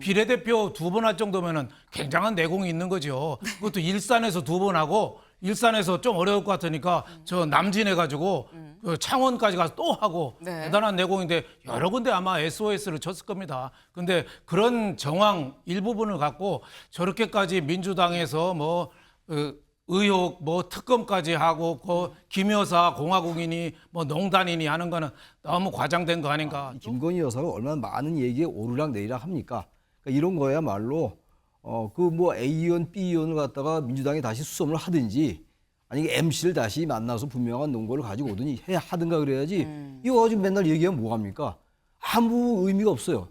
비례대표 2번 할 정도면은 굉장한 내공이 있는 거죠. 그것도 일산에서 2번 하고 일산에서 좀 어려울 것 같으니까 저 남진해 가지고 그 창원까지 가서 또 하고 네. 대단한 내공인데 여러 군데 아마 SOS를 쳤을 겁니다. 근데 그런 정황 일부분을 갖고 저렇게까지 민주당에서 뭐 의혹 뭐 특검까지 하고 그 김여사 공화국인이 뭐 농단이니 하는 거는 너무 과장된 거 아닌가. 김건희 여사가 얼마나 많은 얘기에 오르락 내리락 합니까? 그러니까 이런 거야말로 그 뭐 A 의원, B 의원을 갖다가 민주당이 다시 수렴을 하든지 아니 MC를 다시 만나서 분명한 논거를 가지고 오더니 하든가 그래야지 이거 가지고 맨날 얘기하면 뭐합니까? 아무 의미가 없어요.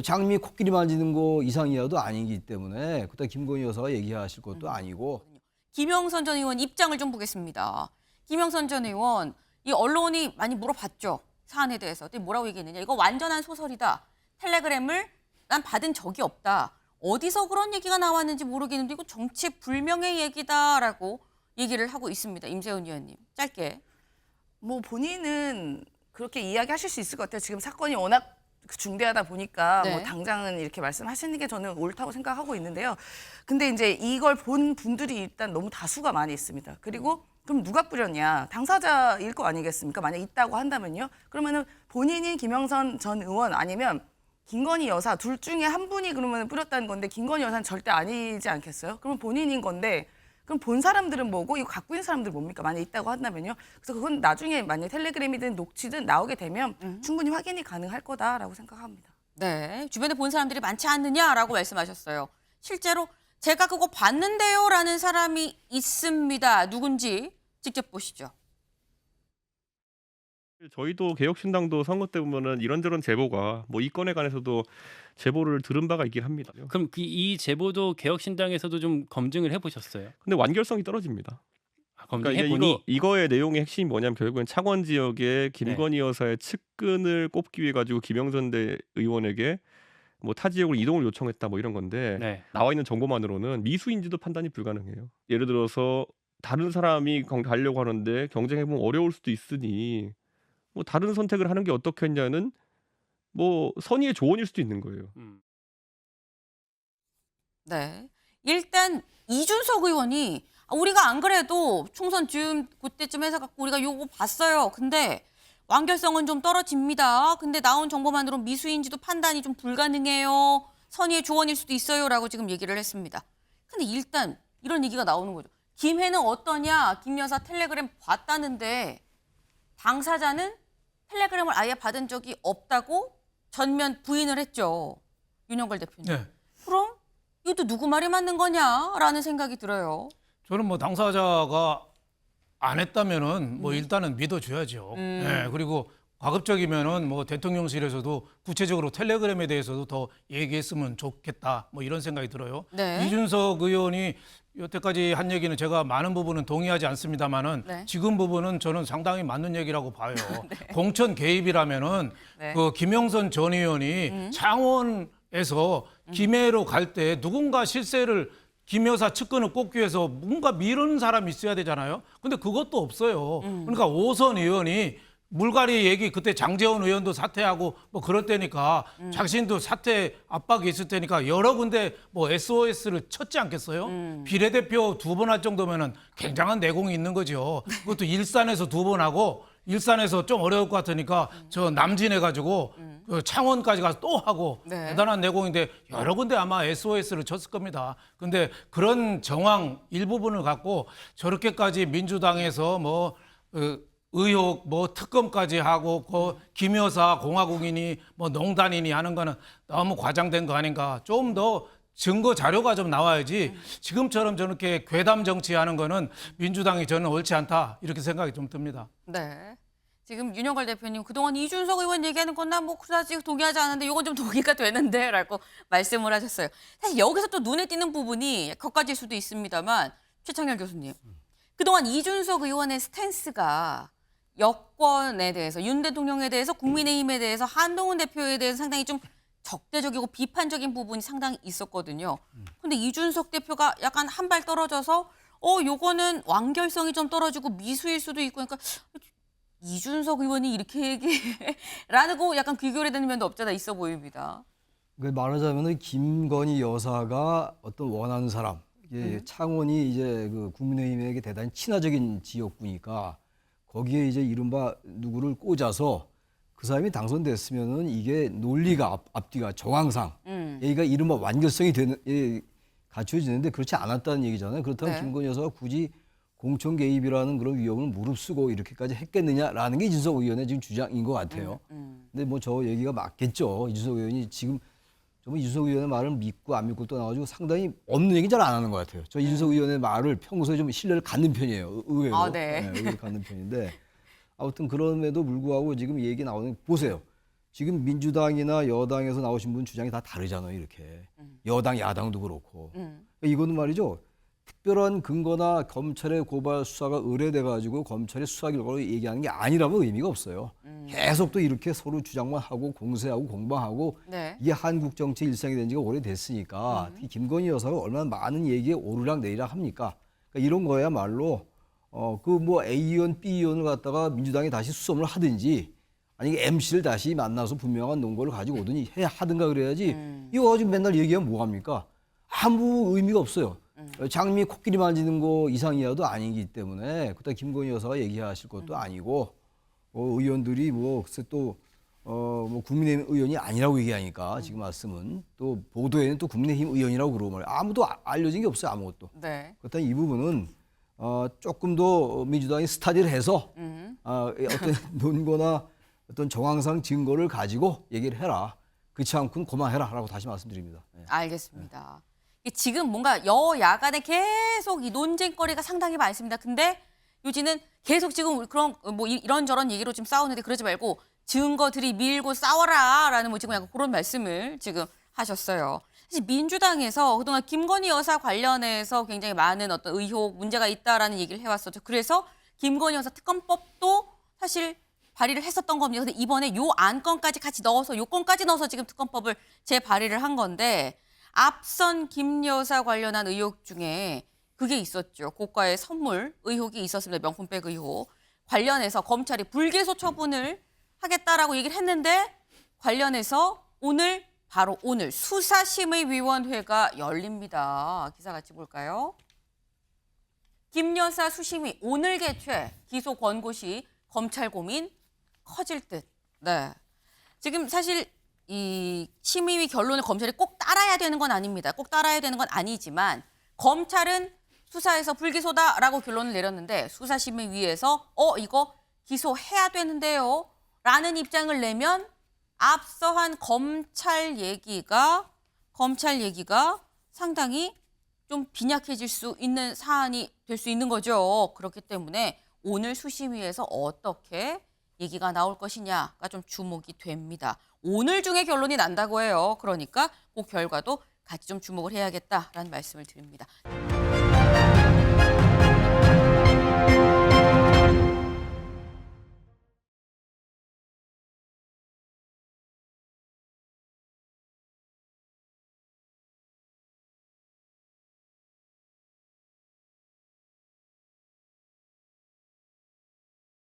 장미 코끼리 만지는 거 이상이라도 아니기 때문에 그때 김건희 여사가 얘기하실 것도 아니고 김영선 전 의원 입장을 좀 보겠습니다. 김영선 전 의원, 이 언론이 많이 물어봤죠. 사안에 대해서. 근데 뭐라고 얘기했느냐. 이거 완전한 소설이다. 텔레그램을 난 받은 적이 없다. 어디서 그런 얘기가 나왔는지 모르겠는데 이거 정체불명의 얘기다라고 얘기를 하고 있습니다. 임세훈 의원님, 짧게. 뭐 본인은 그렇게 이야기하실 수 있을 것 같아요. 지금 사건이 워낙 중대하다 보니까 네. 뭐 당장은 이렇게 말씀하시는 게 저는 옳다고 생각하고 있는데요. 근데 이제 이걸 본 분들이 일단 너무 다수가 많이 있습니다. 그리고 그럼 누가 뿌렸냐? 당사자일 거 아니겠습니까? 만약 있다고 한다면요. 그러면은 본인인 김영선 전 의원 아니면 김건희 여사 둘 중에 한 분이 그러면 뿌렸다는 건데 김건희 여사는 절대 아니지 않겠어요? 그러면 본인인 건데 그럼 본 사람들은 뭐고 이거 갖고 있는 사람들은 뭡니까? 만약 있다고 한다면요. 그래서 그건 나중에 만약 텔레그램이든 녹취든 나오게 되면 충분히 확인이 가능할 거다라고 생각합니다. 네, 주변에 본 사람들이 많지 않느냐라고 말씀하셨어요. 실제로 제가 그거 봤는데요라는 사람이 있습니다. 누군지 직접 보시죠. 저희도 개혁신당도 선거 때 보면은 이런저런 제보가 뭐 이 건에 관해서도 제보를 들은 바가 있긴 합니다. 그럼 이 제보도 개혁신당에서도 좀 검증을 해보셨어요? 근데 완결성이 떨어집니다. 그러니까 검증해보니 이거의 내용의 핵심이 뭐냐면 결국엔 창원 지역에 김건희 여사의 측근을 꼽기 위해 가지고 김영선 대 의원에게 뭐 타 지역으로 이동을 요청했다 뭐 이런 건데 네. 나와 있는 정보만으로는 미수인지도 판단이 불가능해요. 예를 들어서 다른 사람이 가려고 하는데 경쟁해보면 어려울 수도 있으니 뭐 다른 선택을 하는 게 어떻겠냐는 뭐 선의의 조언일 수도 있는 거예요. 네. 일단 이준석 의원이 우리가 안 그래도 총선 즈음 그때쯤 해서 갖고 우리가 요거 봤어요. 근데 완결성은 좀 떨어집니다. 근데 나온 정보만으로 미수인지도 판단이 좀 불가능해요. 선의의 조언일 수도 있어요라고 지금 얘기를 했습니다. 근데 일단 이런 얘기가 나오는 거죠. 김해는 어떠냐? 김 여사 텔레그램 봤다는데 당사자는 텔레그램을 아예 받은 적이 없다고 전면 부인을 했죠. 윤영걸 대표님. 네. 그럼 이것도 누구 말이 맞는 거냐라는 생각이 들어요. 저는 뭐 당사자가 안 했다면은 뭐 일단은 믿어줘야죠. 네, 그리고 가급적이면은 뭐 대통령실에서도 구체적으로 텔레그램에 대해서도 더 얘기했으면 좋겠다. 뭐 이런 생각이 들어요. 네. 이준석 의원이 여태까지 한 얘기는 제가 많은 부분은 동의하지 않습니다만은 네. 지금 부분은 저는 상당히 맞는 얘기라고 봐요. 공천 개입이라면은 네. 그 김영선 전 의원이 창원에서 김해로 갈 때 누군가 실세를 김 여사 측근을 꼽기 위해서 뭔가 미루는 사람이 있어야 되잖아요. 근데 그것도 없어요. 그러니까 오선 의원이 물갈이 얘기 그때 장제원 의원도 사퇴하고 뭐 그럴 때니까 자신도 사퇴 압박이 있을 때니까 여러 군데 뭐 SOS를 쳤지 않겠어요? 비례대표 2번 할 정도면은 굉장한 내공이 있는 거죠. 그것도 일산에서 2번 하고 일산에서 좀 어려울 것 같으니까 저 남진해 가지고 그 창원까지 가서 또 하고 네. 대단한 내공인데 여러 군데 아마 SOS를 쳤을 겁니다. 근데 그런 정황 일부분을 갖고 저렇게까지 민주당에서 뭐 의혹 뭐 특검까지 하고 그 김여사 공화국인이 뭐 농단이니 하는 거는 너무 과장된 거 아닌가. 좀 더 증거 자료가 좀 나와야지 지금처럼 저렇게 괴담 정치하는 거는 민주당이 저는 옳지 않다 이렇게 생각이 좀 듭니다. 네. 지금 윤영걸 대표님 그동안 이준석 의원 얘기하는 건 난 뭐 그다지 동의하지 않는데 이건 좀 동의가 되는데라고 말씀을 하셨어요. 사실 여기서 또 눈에 띄는 부분이 겉가질 수도 있습니다만 최창렬 교수님 그동안 이준석 의원의 스탠스가 여권에 대해서 윤 대통령에 대해서 국민의힘에 대해서 한동훈 대표에 대해서 상당히 좀 적대적이고 비판적인 부분이 상당히 있었거든요. 근데 이준석 대표가 약간 한 발 떨어져서 요거는 완결성이 좀 떨어지고 미수일 수도 있고 그러니까 이준석 의원이 이렇게 얘기라고 약간 귀결이 되는 면도 없잖아 있어 보입니다. 말하자면은 김건희 여사가 어떤 원하는 사람, 이게 창원이 이제 그 국민의힘에게 대단히 친화적인 지역구니까 거기에 이제 이른바 누구를 꽂아서 그 사람이 당선됐으면은 이게 논리가 앞뒤가 정황상 얘가 이른바 완결성이 되는 갖춰지는데 그렇지 않았다는 얘기잖아요. 그렇다면 네. 김건희 여사가 굳이 공천 개입이라는 그런 위험을 무릅쓰고 이렇게까지 했겠느냐라는 게 이준석 의원의 지금 주장인 것 같아요. 근데 뭐 저 얘기가 맞겠죠. 이준석 의원이 지금 정말 이준석 의원의 말을 믿고 안 믿고 떠나가지고 상당히 없는 얘기 잘 안 하는 것 같아요. 저 이준석 의원의 말을 평소에 좀 신뢰를 갖는 편이에요. 의외로. 아, 네. 의외로 갖는 편인데 아무튼 그럼에도 불구하고 지금 얘기 나오는 보세요. 지금 민주당이나 여당에서 나오신 분 주장이 다 다르잖아요. 이렇게 여당 야당도 그렇고 이거는 말이죠. 특별한 근거나 검찰의 고발 수사가 의뢰돼 가지고 검찰의 수사 결과로 얘기하는 게 아니라면 의미가 없어요. 계속 또 이렇게 서로 주장만 하고 공세하고 공방하고 네. 이게 한국 정치 일상이 된 지가 오래됐으니까 특히 김건희 여사가 얼마나 많은 얘기에 오르락 내리락 합니까? 그러니까 이런 거야말로 그 뭐 A 의원, B 의원을 갖다가 민주당이 다시 수험을 하든지 아니 MC를 다시 만나서 분명한 논거를 가지고 오더니 하든가 그래야지 이거 가지고 맨날 얘기하면 뭐합니까? 아무 의미가 없어요. 장미 코끼리 만지는 거 이상이라도 아니기 때문에 그때 김건희 여사가 얘기하실 것도 아니고 의원들이 뭐 글쎄 또 뭐 국민의힘 의원이 아니라고 얘기하니까 지금 말씀은 또 보도에는 또 국민의힘 의원이라고 그러고 말이에요. 아무도 알려진 게 없어요. 아무것도. 네. 그렇다면 이 부분은 조금 더 민주당이 스타디를 해서 어떤 논거나 어떤 정황상 증거를 가지고 얘기를 해라. 그렇지 않고는 그만해라라고 다시 말씀드립니다. 네. 알겠습니다. 이게 지금 뭔가 여야 간에 계속 이 논쟁거리가 상당히 많습니다. 근데 요지는 계속 지금 그런 뭐 이런저런 얘기로 지금 싸우는데 그러지 말고 증거들이 밀고 싸워라라는 뭐 지금 약간 그런 말씀을 지금 하셨어요. 사실 민주당에서 그동안 김건희 여사 관련해서 굉장히 많은 어떤 의혹, 문제가 있다라는 얘기를 해왔었죠. 그래서 김건희 여사 특검법도 사실 발의를 했었던 겁니다. 근데 이번에 요 안건까지 같이 넣어서 요건까지 넣어서 지금 특검법을 재발의를 한 건데 앞선 김 여사 관련한 의혹 중에 그게 있었죠. 고가의 선물 의혹이 있었습니다. 명품백 의혹. 관련해서 검찰이 불기소 처분을 하겠다라고 얘기를 했는데 관련해서 오늘 바로 오늘 수사심의위원회가 열립니다. 기사 같이 볼까요? 김 여사 수심이 오늘 개최 기소 권고 시 검찰 고민 커질 듯. 네. 지금 사실 이 심의위 결론을 검찰이 꼭 따라야 되는 건 아닙니다. 꼭 따라야 되는 건 아니지만 검찰은 수사에서 불기소다라고 결론을 내렸는데 수사심의위에서 이거 기소해야 되는데요. 라는 입장을 내면 앞서 한 검찰 얘기가 상당히 좀 빈약해질 수 있는 사안이 될 수 있는 거죠. 그렇기 때문에 오늘 수심위에서 어떻게 얘기가 나올 것이냐가 좀 주목이 됩니다. 오늘 중에 결론이 난다고 해요. 그러니까 그 결과도 같이 좀 주목을 해야겠다라는 말씀을 드립니다.